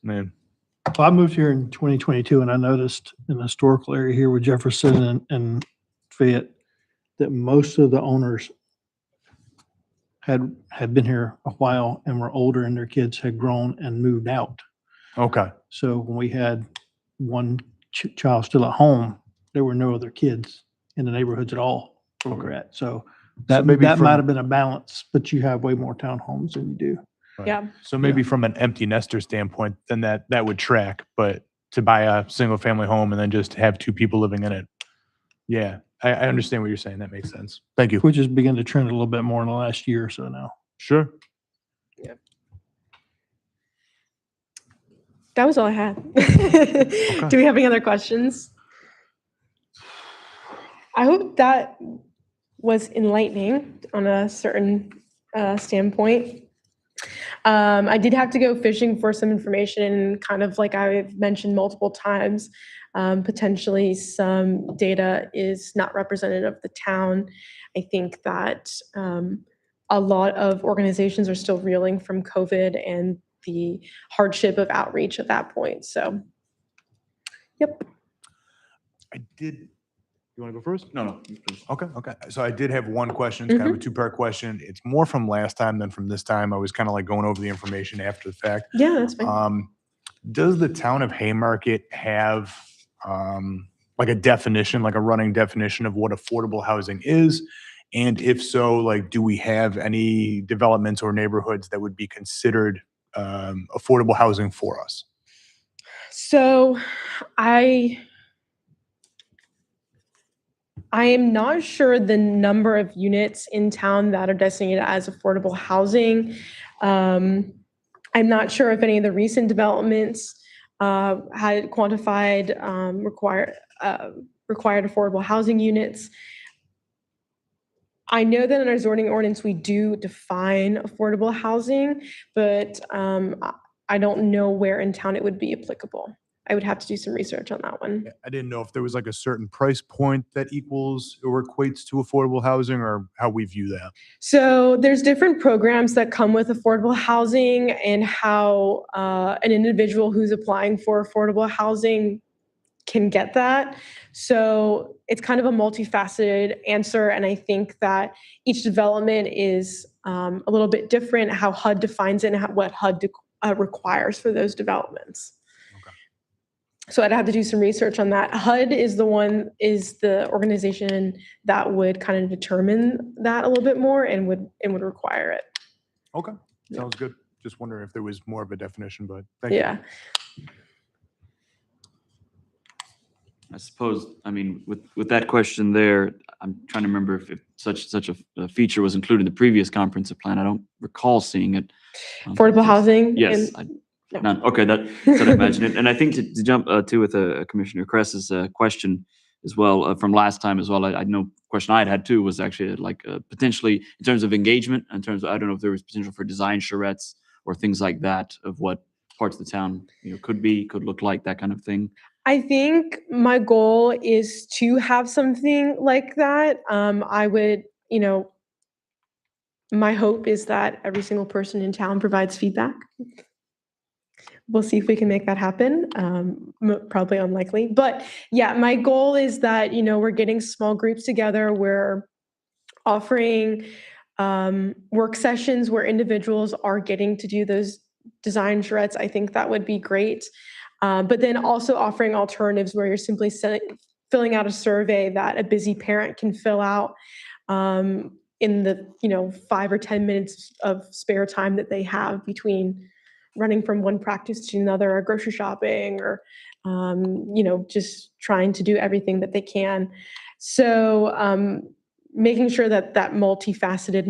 Man, Well, I moved here in 2022 and I noticed in the historical area here with Jefferson and Fayette that most of the owners had been here a while and were older and their kids had grown and moved out. okay. So when we had one child still at home, there were no other kids in the neighborhoods at all where we're at. So that maybe that from- might have been a balance, but you have way more townhomes than you do. Right. Yeah. So maybe from an empty nester standpoint, then that would track. But to buy a single family home and then just have 2 people living in it, yeah, I understand what you're saying. That makes sense. Thank you. Which has begun to trend a little bit more in the last year or so now. Sure. That was all I had. Do we have any other questions? I hope that was enlightening on a certain standpoint. I did have to go fishing for some information, and kind of like I've mentioned multiple times, potentially some data is not representative of the town. I think that a lot of organizations are still reeling from COVID and the hardship of outreach at that point. So, yep. I did. You want to go first? no, please. Okay. So I did have one question. It's kind of a 2-part question. It's more from last time than from this time. I was kind of like going over the information after the fact. Yeah, that's fine. Does the town of Haymarket have like a definition, like a running definition of what affordable housing is? And if so, like, do we have any developments or neighborhoods that would be considered affordable housing for us? So I am not sure the number of units in town that are designated as affordable housing. I'm not sure if any of the recent developments had quantified required affordable housing units. I know that in our zoning ordinance, we do define affordable housing, but I don't know where in town it would be applicable. I would have to do some research on that one. I didn't know if there was like a certain price point that equals or equates to affordable housing, or how we view that. So there's different programs that come with affordable housing, and how an individual who's applying for affordable housing can get that. So it's kind of a multifaceted answer. And I think that each development is a little bit different, how HUD defines it and what HUD requires for those developments. So I'd have to do some research on that. HUD is the organization that would kind of determine that a little bit more and would require it. Okay, Yeah. sounds good. Just wondering if there was more of a definition, but thank you. Yeah. I suppose, I mean, with that question there, I'm trying to remember if such a feature was included in the previous comprehensive plan. I don't recall seeing it. Affordable housing. Yes. no. None. Okay, that's what I imagined. And I think to jump to with Commissioner Kress's question as well from last time as well, I know question I had too was actually like potentially in terms of engagement, in terms of, I don't know if there was potential for design charrettes or things like that of what parts of the town, could look like, that kind of thing. I think my goal is to have something like that. I would, my hope is that every single person in town provides feedback. We'll see if we can make that happen. Probably unlikely, but yeah, my goal is that, we're getting small groups together. We're offering work sessions where individuals are getting to do those design charrettes. I think that would be great. But then also offering alternatives where you're simply filling out a survey that a busy parent can fill out in the 5 or 10 minutes of spare time that they have between running from one practice to another, or grocery shopping, or just trying to do everything that they can. So making sure that multifaceted,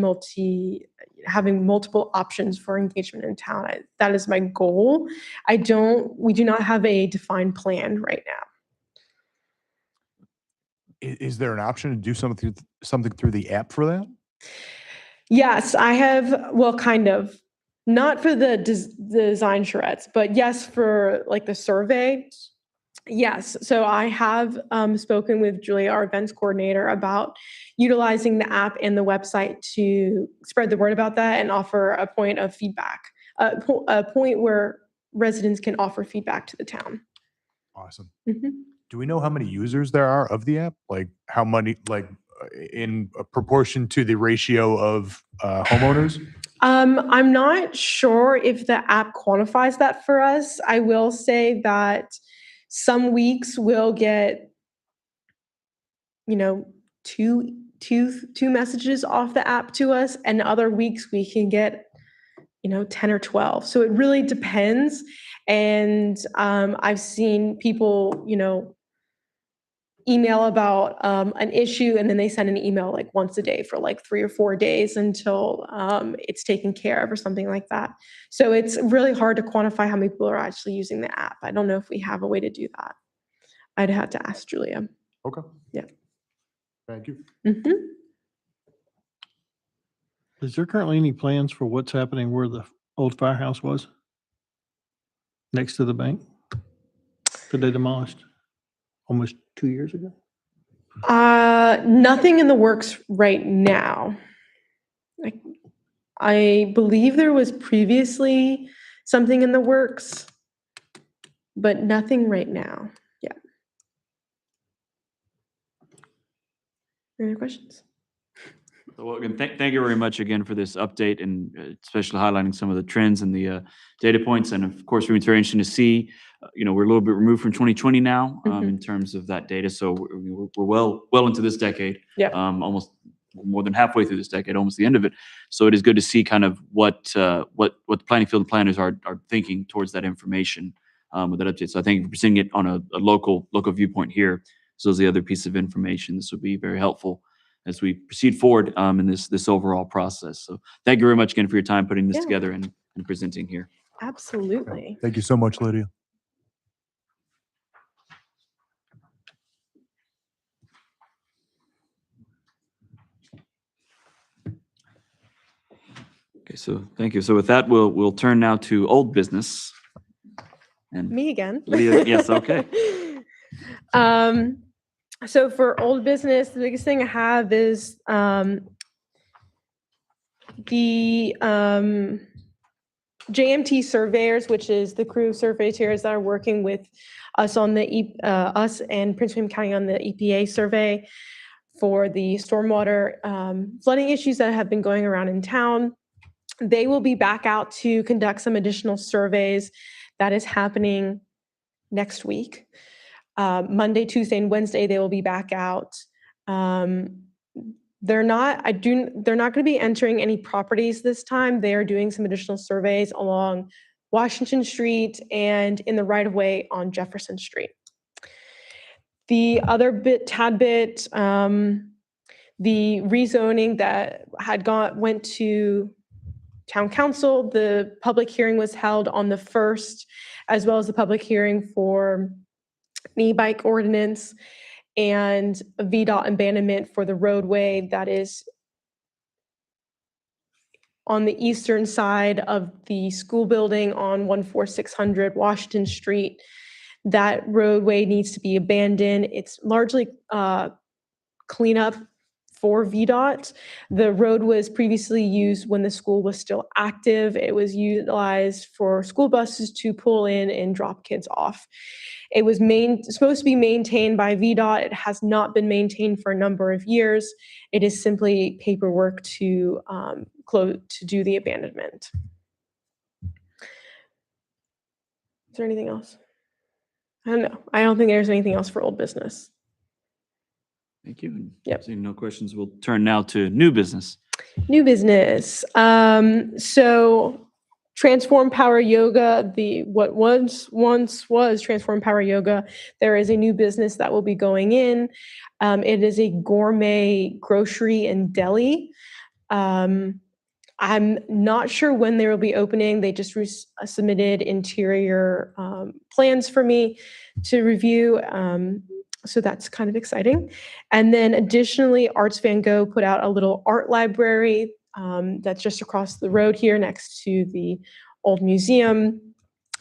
having multiple options for engagement in town, that is my goal. We do not have a defined plan right now. Is there an option to do something through the app for that? Yes, I have, well, kind of. Not for the design charrettes, but yes, for like the survey. Yes. So I have spoken with Julia, our events coordinator, about utilizing the app and the website to spread the word about that and offer a point of feedback, a point where residents can offer feedback to the town. Awesome. Mhm. Do we know how many users there are of the app? Like how many, in proportion to the ratio of homeowners? I'm not sure if the app quantifies that for us. I will say that some weeks we'll get, two messages off the app to us, and other weeks we can get, 10 or 12. So it really depends. And I've seen people, email about an issue, and then they send an email like once a day for like 3 or 4 days until it's taken care of or something like that. So it's really hard to quantify how many people are actually using the app. I don't know if we have a way to do that. I'd have to ask Julia. Okay. Yeah. Thank you. Mhm. Is there currently any plans for what's happening where the old firehouse was? Next to the bank? That they demolished almost 2 years ago? Nothing in the works right now. I believe there was previously something in the works, but nothing right now. Yeah. Any other questions? Well, again, thank you very much again for this update, and especially highlighting some of the trends and the data points. And of course, we're very interested to see, we're a little bit removed from 2020 now in terms of that data. So we're well into this decade. Yeah. Almost more than halfway through this decade, almost the end of it. So it is good to see kind of what the planning field planners are thinking towards that information with that update. So I think we're seeing it on a local viewpoint here. So those are the other piece of information. This will be very helpful as we proceed forward in this overall process. So thank you very much again for your time putting this Yeah. together and presenting here. Absolutely. Thank you so much, Lydia. Okay, so thank you. So with that, we'll turn now to old business. And Me again. Leah, yes, okay. So for old business, the biggest thing I have is the JMT surveyors, which is the crew of surveyors that are working with us on us and Prince William County on the EPA survey for the stormwater flooding issues that have been going around in town. They will be back out to conduct some additional surveys. That is happening next week. Monday, Tuesday, and Wednesday, they will be back out. They're not going to be entering any properties this time. They are doing some additional surveys along Washington Street and in the right of way on Jefferson Street. The other tad bit, the rezoning that went to town council, the public hearing was held on the 1st, as well as the public hearing for an e-bike ordinance and a VDOT abandonment for the roadway that is on the eastern side of the school building on 14600 Washington Street. That roadway needs to be abandoned. It's largely cleanup for VDOT. The road was previously used when the school was still active. It was utilized for school buses to pull in and drop kids off. It was supposed to be maintained by VDOT. It has not been maintained for a number of years. It is simply paperwork to do the abandonment. Is there anything else? I don't know. I don't think there's anything else for old business. Thank you. And Yep. Seeing no questions, we'll turn now to new business. New business. So Transform Power Yoga, what once was Transform Power Yoga, there is a new business that will be going in. It is a gourmet grocery and deli. I'm not sure when they will be opening. They just submitted interior plans for me to review. So that's kind of exciting. And then additionally, Arts Van Gogh put out a little art library that's just across the road here next to the old museum.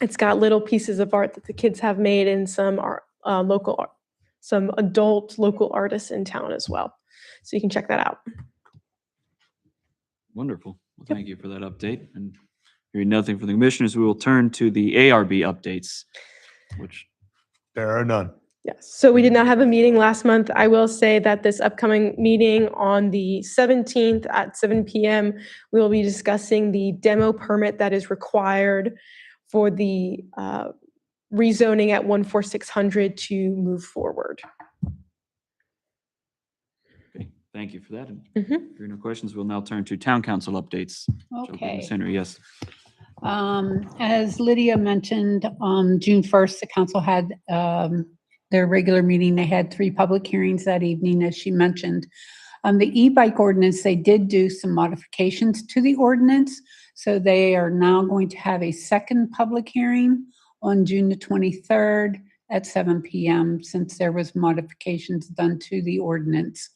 It's got little pieces of art that the kids have made and some local art, some adult local artists in town as well. So you can check that out. Wonderful. Well, thank you for that update. And hearing nothing from the commissioners, we will turn to the ARB updates, which There are none. Yes, so we did not have a meeting last month. I will say that this upcoming meeting on the 17th at 7 p.m., we will be discussing the demo permit that is required for the rezoning at 14600 to move forward. okay, thank you for that. And Mhm. hearing no questions, we'll now turn to town council updates. Okay. Ms. Henry, yes. As Lydia mentioned, June 1st, the council had their regular meeting. They had 3 public hearings that evening, as she mentioned. The e-bike ordinance, they did do some modifications to the ordinance. So they are now going to have a second public hearing on June the 23rd at 7 p.m. since there was modifications done to the ordinance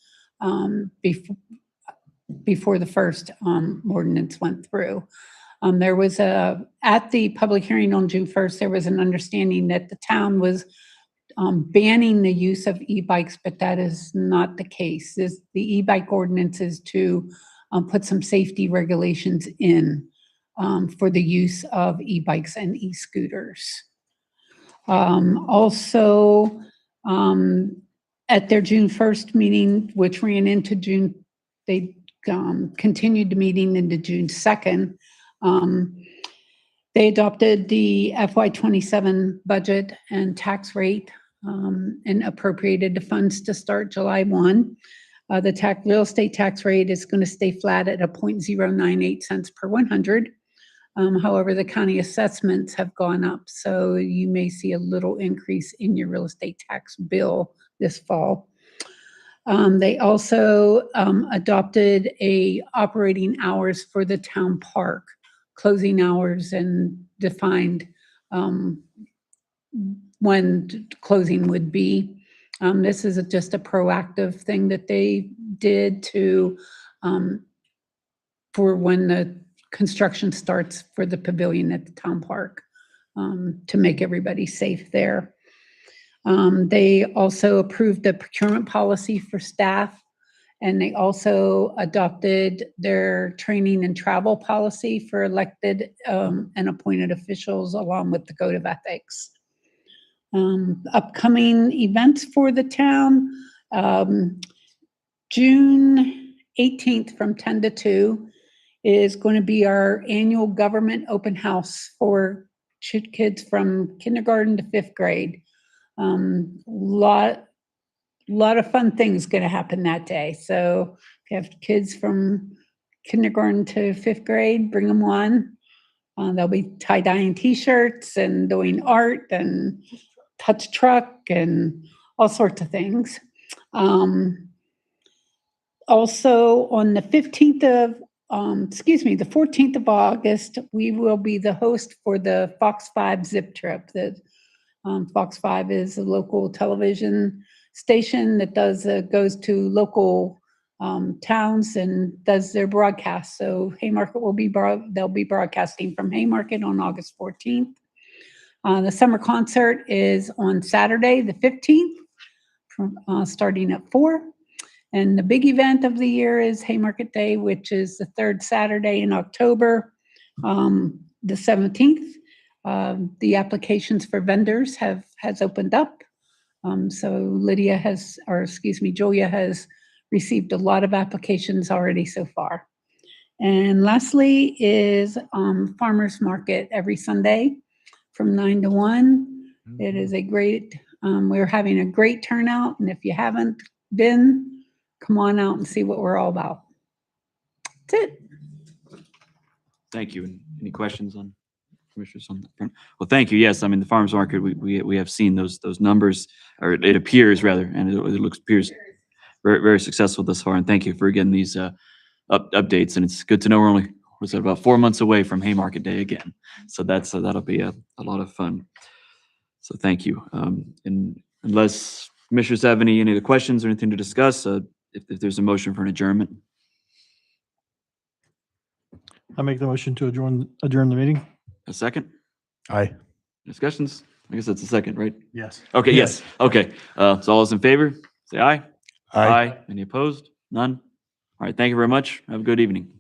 before the first ordinance went through. There was at the public hearing on June 1st, there was an understanding that the town was banning the use of e-bikes, but that is not the case. The e-bike ordinance is to put some safety regulations in for the use of e-bikes and e-scooters. Also, at their June 1st meeting, which ran into June, they continued the meeting into June 2nd. They adopted the FY27 budget and tax rate and appropriated the funds to start July 1. The real estate tax rate is going to stay flat at a 0.098 cents per 100. However, the county assessments have gone up, so you may see a little increase in your real estate tax bill this fall. They also adopted a operating hours for the town park, closing hours, and defined when closing would be. This is just a proactive thing that they did to for when the construction starts for the pavilion at the town park, to make everybody safe there. They also approved the procurement policy for staff, and they also adopted their training and travel policy for elected and appointed officials, along with the code of ethics. Upcoming events for the town, June 18th from 10 to 2 is going to be our annual government open house for kids from kindergarten to 5th grade. Lot of fun things going to happen that day. So if you have kids from kindergarten to 5th grade, bring them on. They'll be tie-dyeing t-shirts and doing art and touch truck and all sorts of things. Also on the 14th of August, we will be the host for the Fox 5 Zip Trip. Fox 5 is a local television station that goes to local towns and does their broadcast. So Haymarket they'll be broadcasting from Haymarket on August 14th. The summer concert is on Saturday, the 15th, starting at 4. And the big event of the year is Haymarket Day, which is the 3rd Saturday in October, the 17th. The applications for vendors has opened up. So Julia has received a lot of applications already so far. And lastly is farmers market every Sunday from 9 to 1. It is a great, we're having a great turnout, and if you haven't been, come on out and see what we're all about. That's it. Thank you. And any questions on commissioners on that front? Well, thank you. Yes, I mean, the farmer's market, we have seen those numbers, or it appears rather, and it appears very, very successful thus far. And thank you for getting these updates. And it's good to know we're only, was it about 4 months away from Haymarket Day again. So that'll be a lot of fun. So thank you. And unless commissioners have any other questions or anything to discuss, if there's a motion for an adjournment. I make the motion to adjourn the meeting. A second? Aye. Discussions? I guess that's a second, right? Yes. Okay, yes. Okay. So all those in favor, say aye. Aye. Any opposed? None? All right. Thank you very much. Have a good evening.